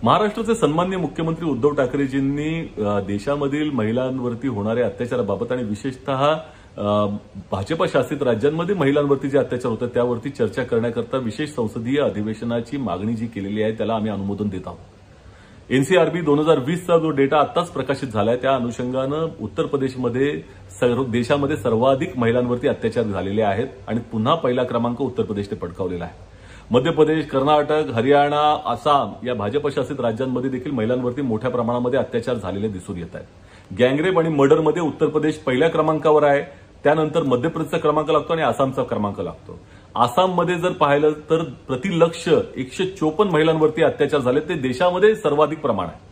महाराष्ट्राचे सन्माननीय मुख्यमंत्री उद्धव ठाकरेजींनी देशामधील महिलांवरती होणाऱ्या अत्याचाराबाबत आणि विशेषतः भाजपा शासित राज्यांमध्ये महिलांवरती जे अत्याचार होतात त्यावरती चर्चा करण्याकरता विशेष संसदीय अधिवेशनाची मागणी जी केलेली आहे त्याला आम्ही अनुमोदन देत आहोत। एनसीआरबी 2020चा जो डेटा आत्ताच प्रकाशित झालाय त्या अनुषंगानं उत्तर प्रदेशमध्ये देशामध्ये सर्वाधिक महिलांवरती अत्याचार झालेले आहेत आणि पुन्हा पहिला क्रमांक उत्तर प्रदेशने पटकावलेला आहे। मध्य प्रदेश, कर्नाटक, हरियाणा, आसाम या भाजप शासित राज्यांमध्ये देखील महिलांवरती मोठ्या प्रमाणामध्ये अत्याचार झालेले दिसून येत आहेत। गँगरेप आणि मर्डरमध्ये उत्तर प्रदेश पहिल्या क्रमांकावर आहे, त्यानंतर मध्य प्रदेशचा क्रमांक लागतो आणि आसामचा क्रमांक लागतो। आसाममध्ये जर पाहिलं तर प्रतिलक्ष 154 महिलांवरती अत्याचार झाले, ते देशामध्ये सर्वाधिक प्रमाण आहे।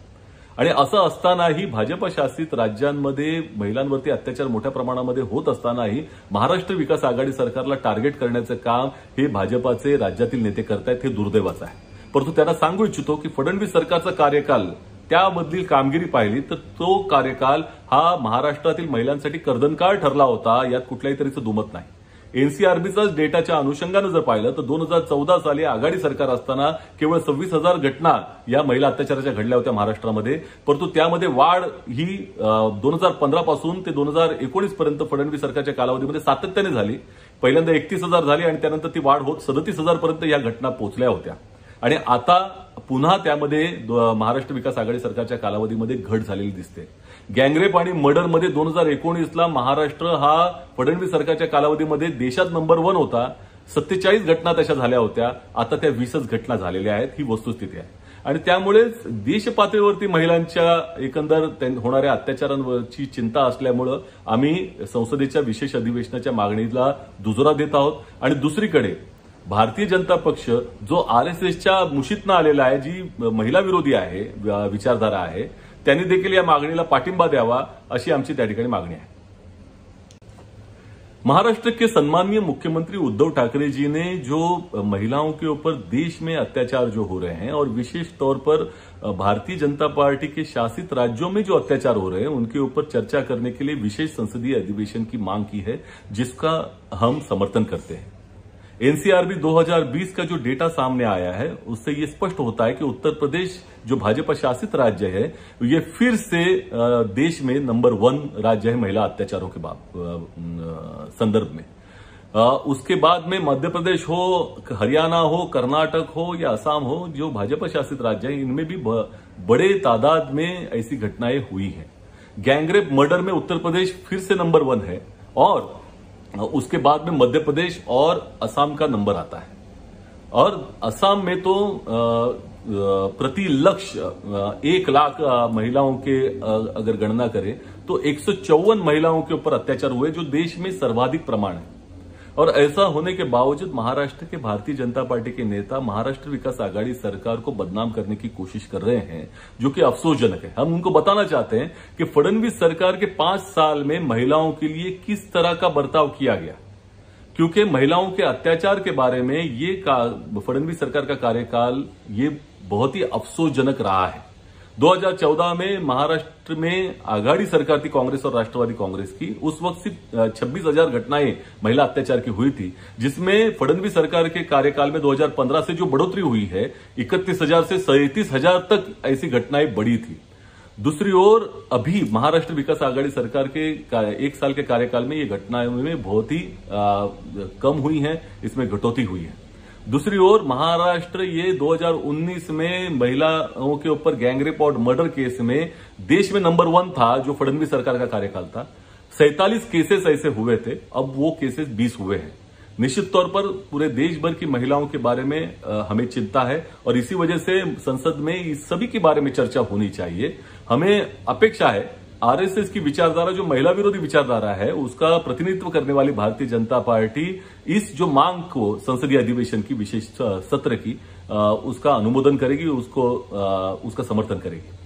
आणि असं असतानाही भाजप शासित राज्यांमध्ये महिलांवरती अत्याचार मोठ्या प्रमाणामध्ये होत असतानाही महाराष्ट्र विकास आघाडी सरकारला टार्गेट करण्याचं काम हे भाजपाचे राज्यातील नेते करतायत, हे दुर्दैवाचं आहे। परंतु त्यांना सांगू इच्छितो की फडणवीस सरकारचा कार्यकाल त्यामधली कामगिरी पाहिली तर तो कार्यकाल हा महाराष्ट्रातील महिलांसाठी कर्दनकाळ ठरला होता, यात कुठल्याही तऱ्हेचं दुमत नाही। एनसीआरबीचाच डेटाच्या अनुषंगानं जर पाहिलं तर 2014 साली आघाडी सरकार असताना केवळ 26,000 घटना या महिला अत्याचाराच्या घडल्या होत्या महाराष्ट्रामध्ये, परंतु त्यामध्ये वाढ ही 2015 पासून ते 2019 पर्यंत फडणवीस सरकारच्या कालावधीमध्ये सातत्याने झाली। पहिल्यांदा 31,000 झाली आणि त्यानंतर ती वाढ होत 37,000 पर्यंत या घटना पोहोचल्या होत्या आणि आता पुन्हा त्यामध्ये महाराष्ट्र विकास आघाडी सरकारच्या कालावधीमध्ये घट झालेली दिसते। गँगरेप आणि मर्डरमध्ये 2019ला महाराष्ट्र हा फडणवीस सरकारच्या कालावधीमध्ये देशात नंबर 1 होता, 47 घटना तशा झाल्या होत्या, आता त्या 20च घटना झालेल्या आहेत, ही वस्तुस्थिती आहे। आणि त्यामुळेच देश पातळीवरती महिलांच्या एकंदर होणाऱ्या अत्याचारांवरची चिंता असल्यामुळे आम्ही संसदेच्या विशेष अधिवेशनाच्या मागणीला दुजोरा देत आहोत। आणि दुसरीकडे भारतीय जनता पक्ष जो आरएसएसच्या मुशीतनं आलेला आहे, जी महिला विरोधी आहे, विचारधारा आहे, त्यांनी देखील या मागणीला पाठिंबा द्यावा अशी आमची त्या ठिकाणी मागणी आहे। महाराष्ट्र के सम्माननीय मुख्यमंत्री उद्धव ठाकरे जी ने जो महिलाओं के ऊपर देश में अत्याचार जो हो रहे हैं और विशेष तौर पर भारतीय जनता पार्टी के शासित राज्यों में जो अत्याचार हो रहे हैं उनके ऊपर चर्चा करने के लिए विशेष संसदीय अधिवेशन की मांग की है, जिसका हम समर्थन करते हैं। एनसीआरबी 2020 का जो डेटा सामने आया है उससे ये स्पष्ट होता है कि उत्तर प्रदेश जो भाजपा शासित राज्य है ये फिर से देश में नंबर 1 राज्य है महिला अत्याचारों के संदर्भ में। उसके बाद में मध्य प्रदेश हो, हरियाणा हो, कर्नाटक हो या असम हो, जो भाजपा शासित राज्य है इनमें भी बड़े तादाद में ऐसी घटनाएं हुई हैं। गैंगरेप मर्डर में उत्तर प्रदेश फिर से नंबर 1 है और उसके बाद में मध्य प्रदेश और असम का नंबर आता है। और असम में तो प्रति लक्ष्य 1 लाख महिलाओं के अगर गणना करें तो 154 महिलाओं के ऊपर अत्याचार हुए, जो देश में सर्वाधिक प्रमाण है। और ऐसा होने के बावजूद महाराष्ट्र के भारतीय जनता पार्टी के नेता महाराष्ट्र विकास आघाड़ी सरकार को बदनाम करने की कोशिश कर रहे हैं, जो कि अफसोसजनक है। हम उनको बताना चाहते हैं कि फडणवीस सरकार के 5 साल में महिलाओं के लिए किस तरह का बर्ताव किया गया, क्योंकि महिलाओं के अत्याचार के बारे में ये फडणवीस सरकार का कार्यकाल ये बहुत ही अफसोसजनक रहा है। 2014 में महाराष्ट्र में आघाड़ी सरकार थी कांग्रेस और राष्ट्रवादी कांग्रेस की, उस वक्त सिर्फ 26,000 घटनाएं महिला अत्याचार की हुई थी, जिसमें फडणवीस सरकार के कार्यकाल में 2015 से जो बढ़ोतरी हुई है 31,000 से 37,000 तक ऐसी घटनाएं बढ़ी थी। दूसरी ओर अभी महाराष्ट्र विकास आघाड़ी सरकार के 1 साल के कार्यकाल में ये घटनाएं में बहुत ही कम हुई हैं, इसमें कटौती हुई है। दूसरी ओर महाराष्ट्र ये 2019 में महिलाओं के ऊपर गैंगरेप और मर्डर केस में देश में नंबर 1 था, जो फडणवीस सरकार का कार्यकाल था। 47 केसेस ऐसे हुए थे, अब वो केसेस 20 हुए हैं। निश्चित तौर पर पूरे देश भर की महिलाओं के बारे में हमें चिंता है और इसी वजह से संसद में इस सभी के बारे में चर्चा होनी चाहिए। हमें अपेक्षा है आरएसएस की विचारधारा जो महिला विरोधी विचारधारा है उसका प्रतिनिधित्व करने वाली भारतीय जनता पार्टी इस जो मांग को संसदीय अधिवेशन की विशेष सत्र की उसका अनुमोदन करेगी, उसका समर्थन करेगी।